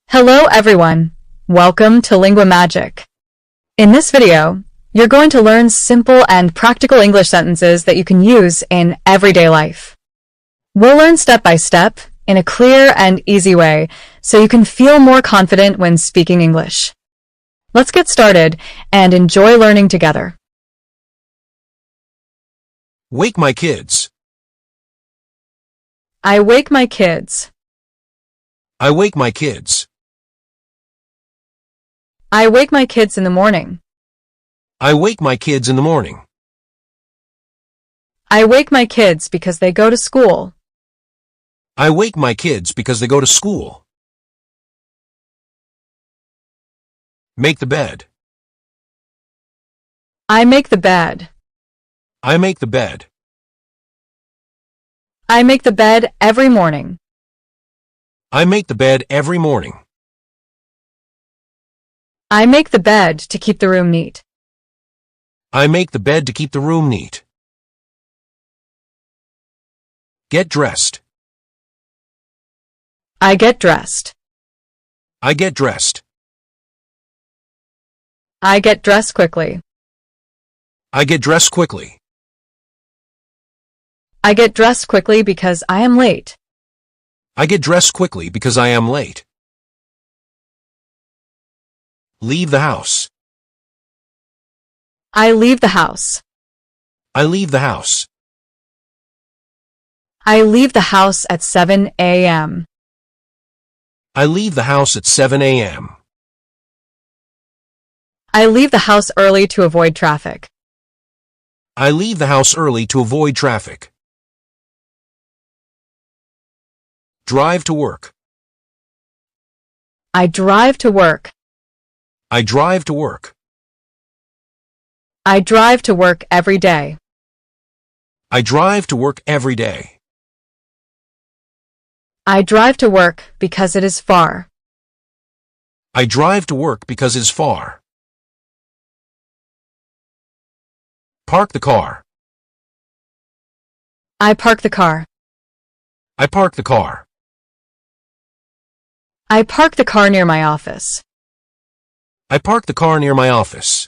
Hello everyone! Welcome to Lingua Magic. In this video, you're going to learn simple and practical English sentences that you can use in everyday life. We'll learn step by step, in a clear and easy way, so you can feel more confident when speaking English. Let's get started and enjoy learning together. Wake my kids. I wake my kids. I wake my kids. I wake my kids in the morning. I wake my kids in the morning. I wake my kids because they go to school. I wake my kids because they go to school. Make the bed. I make the bed. I make the bed. I make the bed every morning. I make the bed every morning. I make the bed to keep the room neat. I make the bed to keep the room neat. Get dressed. I get dressed. I get dressed. I get dressed quickly. I get dressed quickly. I get dressed quickly because I am late. I get dressed quickly because I am late. Leave the house. I leave the house. I leave the house. I leave the house at 7 a.m. I leave the house at 7 a.m. I leave the house early to avoid traffic. I leave the house early to avoid traffic. Drive to work. I drive to work. I drive to work. I drive to work every day. I drive to work every day. I drive to work because it is far. I drive to work because it's far. Park the car. I park the car. I park the car. I park the car near my office. I park the car near my office.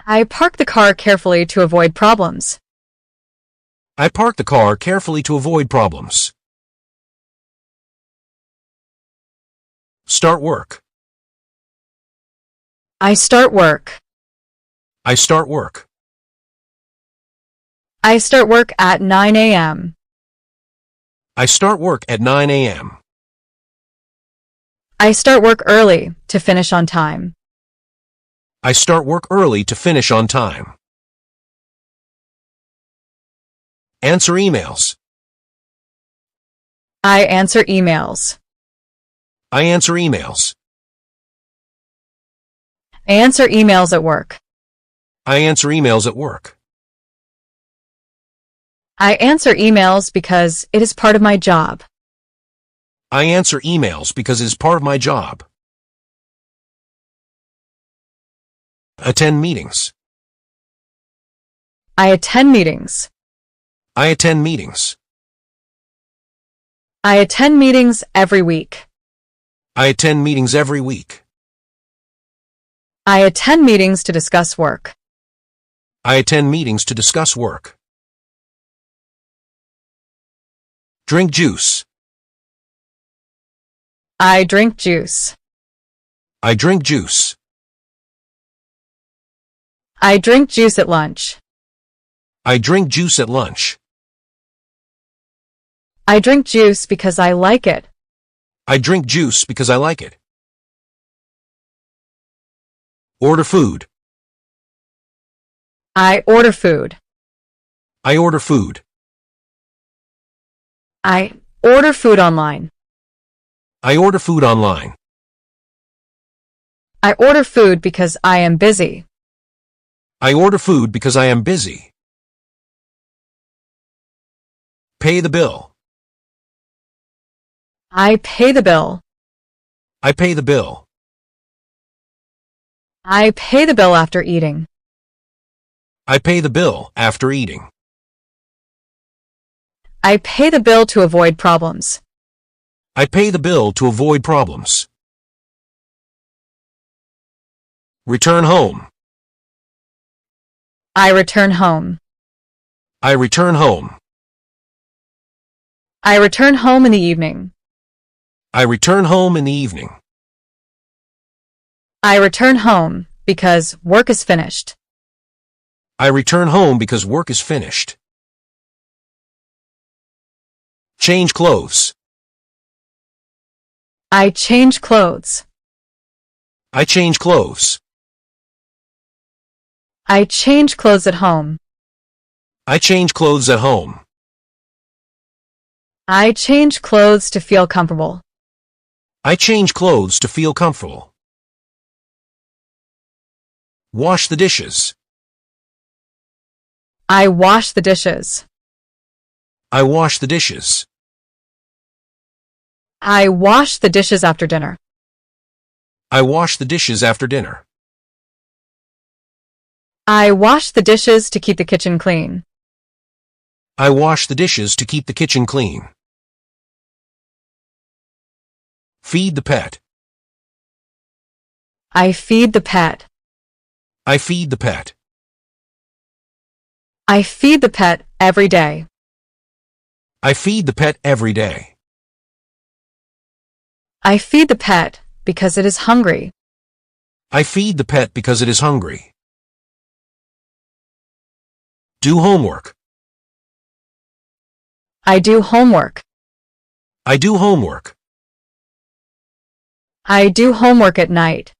I park the car carefully to avoid problems. I park the car carefully to avoid problems. Start work. I start work. I start work. I start work at 9 a.m. I start work at 9 a.m. I start work early to finish on time. I start work early to finish on time. Answer emails. I answer emails. I answer emails. I answer emails at work. I answer emails at work. I answer emails because it is part of my job. I answer emails because it's part of my job. Attend meetings. I attend meetings. I attend meetings. I attend meetings every week. I attend meetings every week. I attend meetings to discuss work. I attend meetings to discuss work. Drink juice. I drink juice. I drink juice. I drink juice at lunch. I drink juice at lunch. I drink juice because I like it. I drink juice because I like it. Order food. I order food. I order food. I order food online. I order food online. I order food because I am busy. I order food because I am busy. Pay the bill. I pay the bill. I pay the bill. I pay the bill after eating. I pay the bill after eating. I pay the bill to avoid problems. I pay the bill to avoid problems. Return home. I return home. I return home. I return home in the evening. I return home in the evening. I return home because work is finished. I return home because work is finished. Change clothes. I change clothes. I change clothes. I change clothes at home. I change clothes at home. I change clothes to feel comfortable. I change clothes to feel comfortable. Wash the dishes. I wash the dishes. I wash the dishes. I wash the dishes after dinner. I wash the dishes after dinner. I wash the dishes to keep the kitchen clean. I wash the dishes to keep the kitchen clean. Feed the pet. I feed the pet. I feed the pet. I feed the pet every day. I feed the pet every day. I feed the pet because it is hungry. I feed the pet because it is hungry. Do homework. I do homework. I do homework. I do homework at night.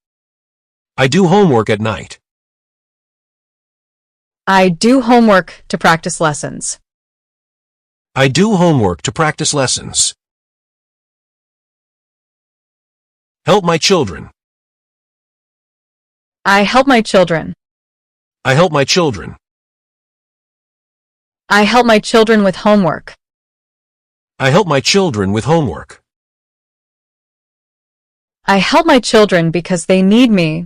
I do homework at night. I do homework to practice lessons. I do homework to practice lessons. Help my children. I help my children. I help my children. I help my children with homework. I help my children with homework. I help my children because they need me.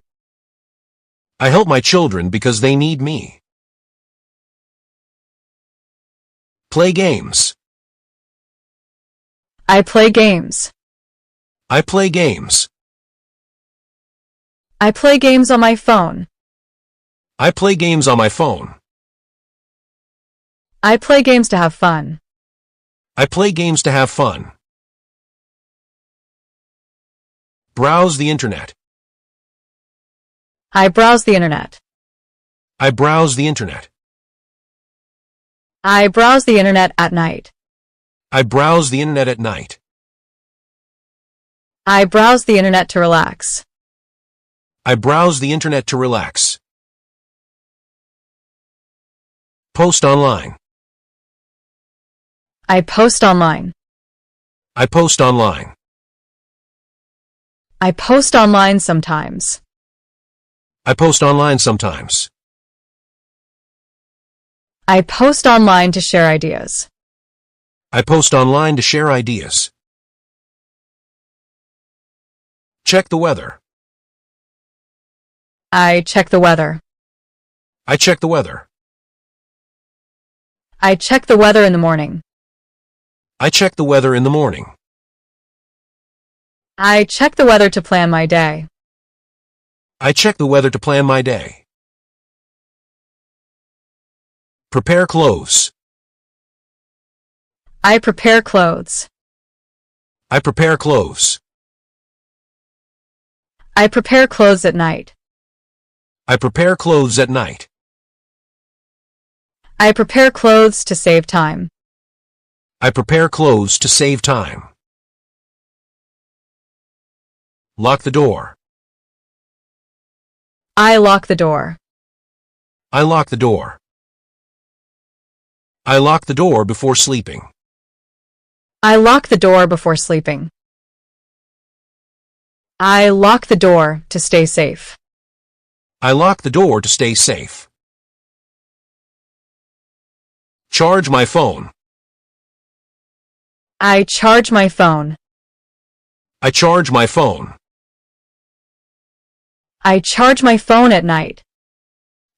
I help my children because they need me. Play games. I play games. I play games. I play games on my phone. I play games on my phone. I play games to have fun. I play games to have fun. Browse the internet. I browse the internet. I browse the internet. I browse the internet at night. I browse the internet at night. I browse the internet to relax. I browse the internet to relax. Post online. I post online. I post online. I post online sometimes. I post online sometimes. I post online to share ideas. I post online to share ideas. Check the weather. I check the weather. I check the weather. I check the weather in the morning. I check the weather in the morning. I check the weather to plan my day. I check the weather to plan my day. Prepare clothes. I prepare clothes. I prepare clothes. I prepare clothes at night. I prepare clothes at night. I prepare clothes to save time. I prepare clothes to save time. Lock the door. I lock the door. I lock the door. I lock the door before sleeping. I lock the door before sleeping. I lock the door to stay safe. I lock the door to stay safe. Charge my phone. I charge my phone. I charge my phone. I charge my phone at night.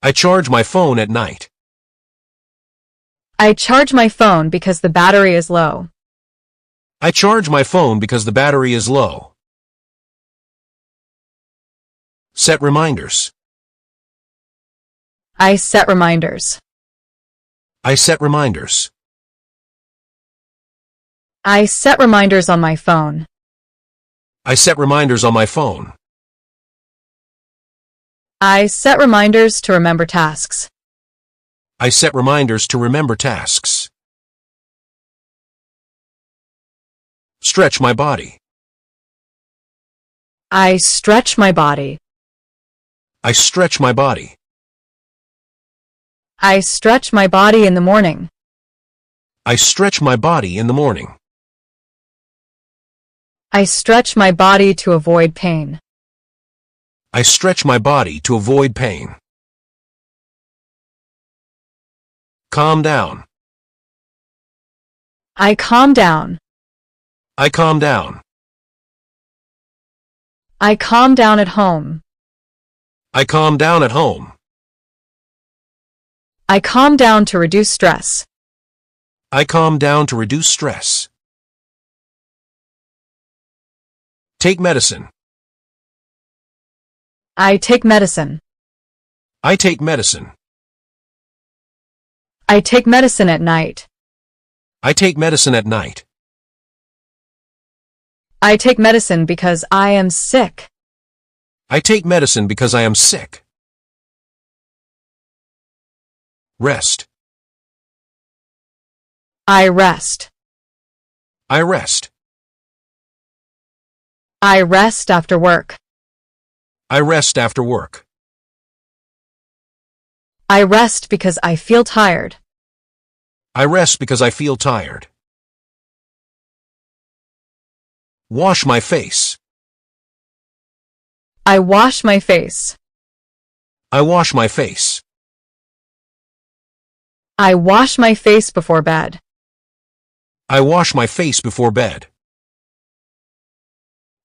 I charge my phone at night. I charge my phone because the battery is low. I charge my phone because the battery is low. Set reminders. I set reminders. I set reminders. I set reminders on my phone. I set reminders on my phone. I set reminders to remember tasks. I set reminders to remember tasks. Stretch my body. I stretch my body. I stretch my body. I stretch my body in the morning. I stretch my body in the morning. I stretch my body to avoid pain. I stretch my body to avoid pain. Calm down. I calm down. I calm down. I calm down at home. I calm down at home. I calm down to reduce stress. I calm down to reduce stress. Take medicine. I take medicine. I take medicine. I take medicine at night. I take medicine at night. I take medicine because I am sick. I take medicine because I am sick. Rest. I rest. I rest. I rest after work. I rest after work. I rest because I feel tired. I rest because I feel tired. Wash my face. I wash my face. I wash my face. I wash my face before bed. I wash my face before bed.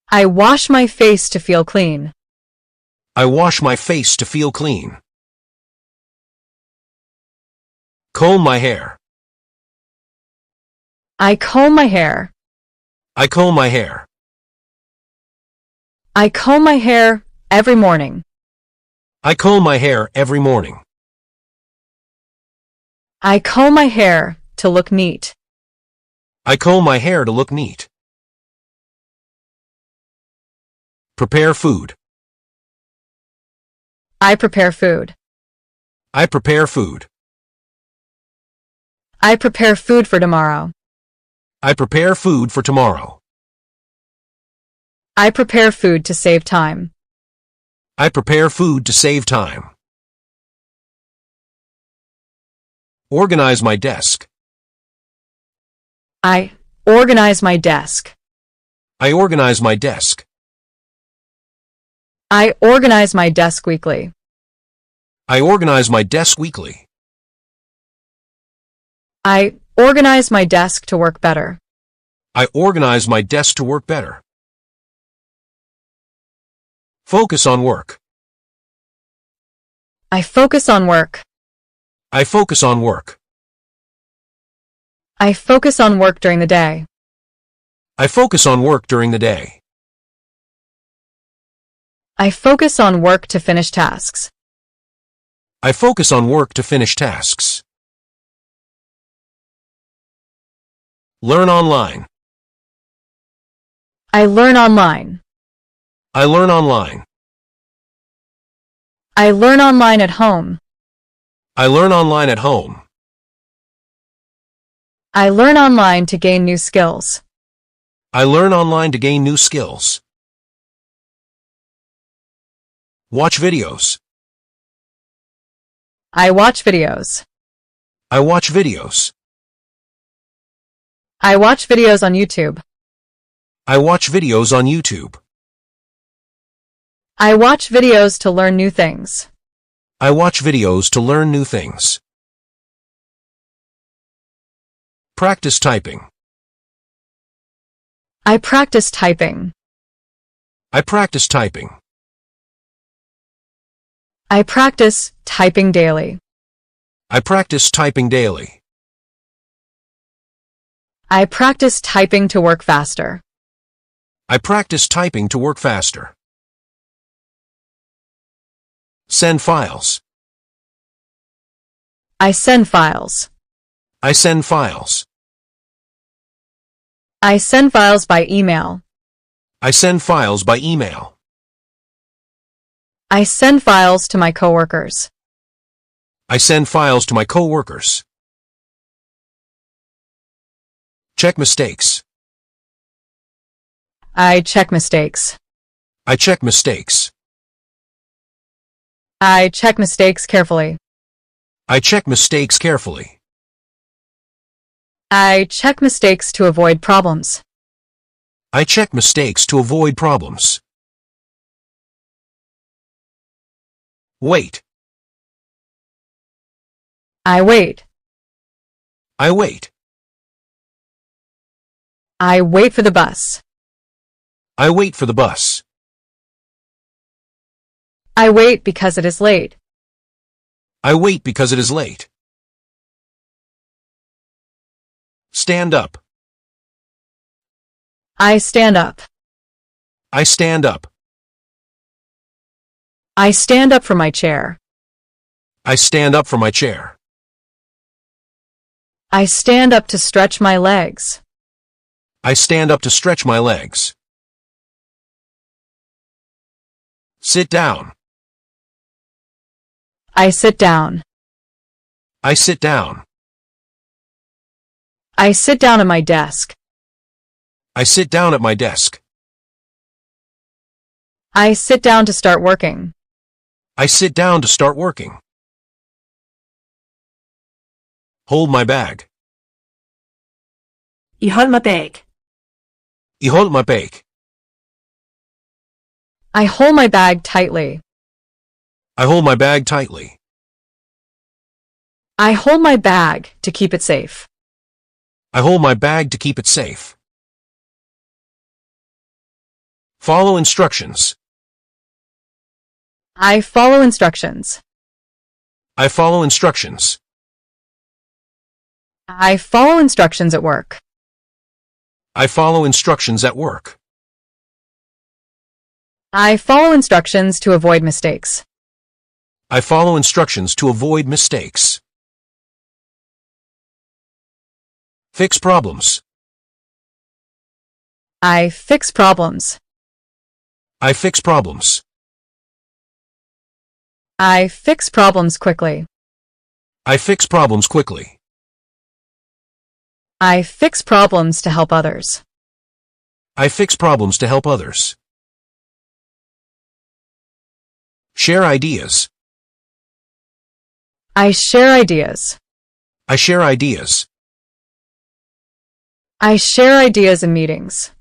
I wash my face to feel clean. I wash my face to feel clean. Comb my hair. I comb my hair. I comb my hair. I comb my hair every morning. I comb my hair every morning. I comb my hair to look neat. I comb my hair to look neat. Prepare food. I prepare food. I prepare food. I prepare food for tomorrow. I prepare food for tomorrow. I prepare food to save time. I prepare food to save time. Organize my desk. I organize my desk. I organize my desk. I organize my desk weekly. I organize my desk weekly. I organize my desk to work better. I organize my desk to work better. Focus on work. I focus on work. I focus on work. I focus on work during the day. I focus on work during the day. I focus on work to finish tasks. I focus on work to finish tasks. Learn online. I learn online. I learn online. I learn online at home. I learn online at home. I learn online to gain new skills. I learn online to gain new skills. Watch videos. I watch videos. I watch videos. I watch videos on YouTube. I watch videos on YouTube. I watch videos to learn new things. I watch videos to learn new things. Practice typing. I practice typing. I practice typing. I practice typing daily. I practice typing daily. I practice typing to work faster. I practice typing to work faster. Send files. I send files. I send files. I send files by email. I send files by email. I send files to my coworkers. I send files to my coworkers. Check mistakes. I check mistakes. I check mistakes. I check mistakes carefully. I check mistakes carefully. I check mistakes to avoid problems. I check mistakes to avoid problems. Wait. I wait. I wait. I wait for the bus. I wait for the bus. I wait because it is late. I wait because it is late. Stand up. I stand up. I stand up. I stand up from my chair. I stand up from my chair. I stand up to stretch my legs. I stand up to stretch my legs. Sit down. I sit down. I sit down. I sit down at my desk. I sit down at my desk. I sit down to start working. I sit down to start working. Hold my bag. I hold my bag. I hold my bag. I hold my bag tightly. I hold my bag tightly. I hold my bag to keep it safe. I hold my bag to keep it safe. Follow instructions. I follow instructions. I follow instructions. I follow instructions at work. I follow instructions at work. I follow instructions to avoid mistakes. I follow instructions to avoid mistakes. Fix problems. I fix problems. I fix problems. I fix problems quickly. I fix problems quickly. I fix problems to help others. I fix problems to help others. Share ideas. I share ideas. I share ideas. I share ideas in meetings.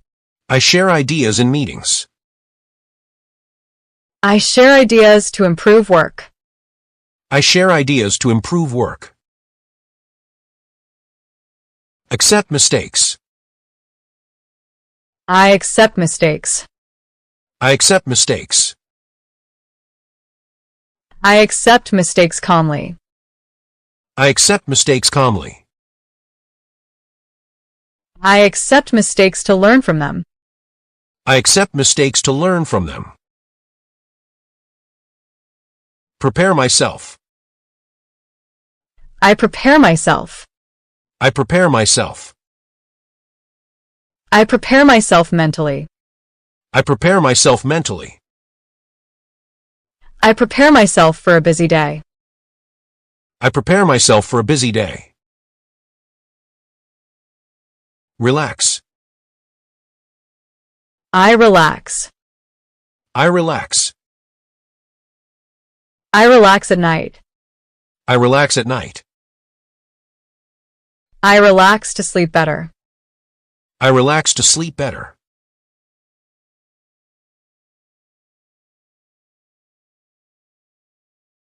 I share ideas in meetings. I share ideas to improve work. I share ideas to improve work. Accept mistakes. I accept mistakes. I accept mistakes. I accept mistakes calmly. I accept mistakes calmly. I accept mistakes to learn from them. I accept mistakes to learn from them. Prepare myself. I prepare myself. I prepare myself. I prepare myself mentally. I prepare myself mentally. I prepare myself for a busy day. I prepare myself for a busy day. Relax. I relax. I relax. I relax at night. I relax at night. I relax to sleep better. I relax to sleep better.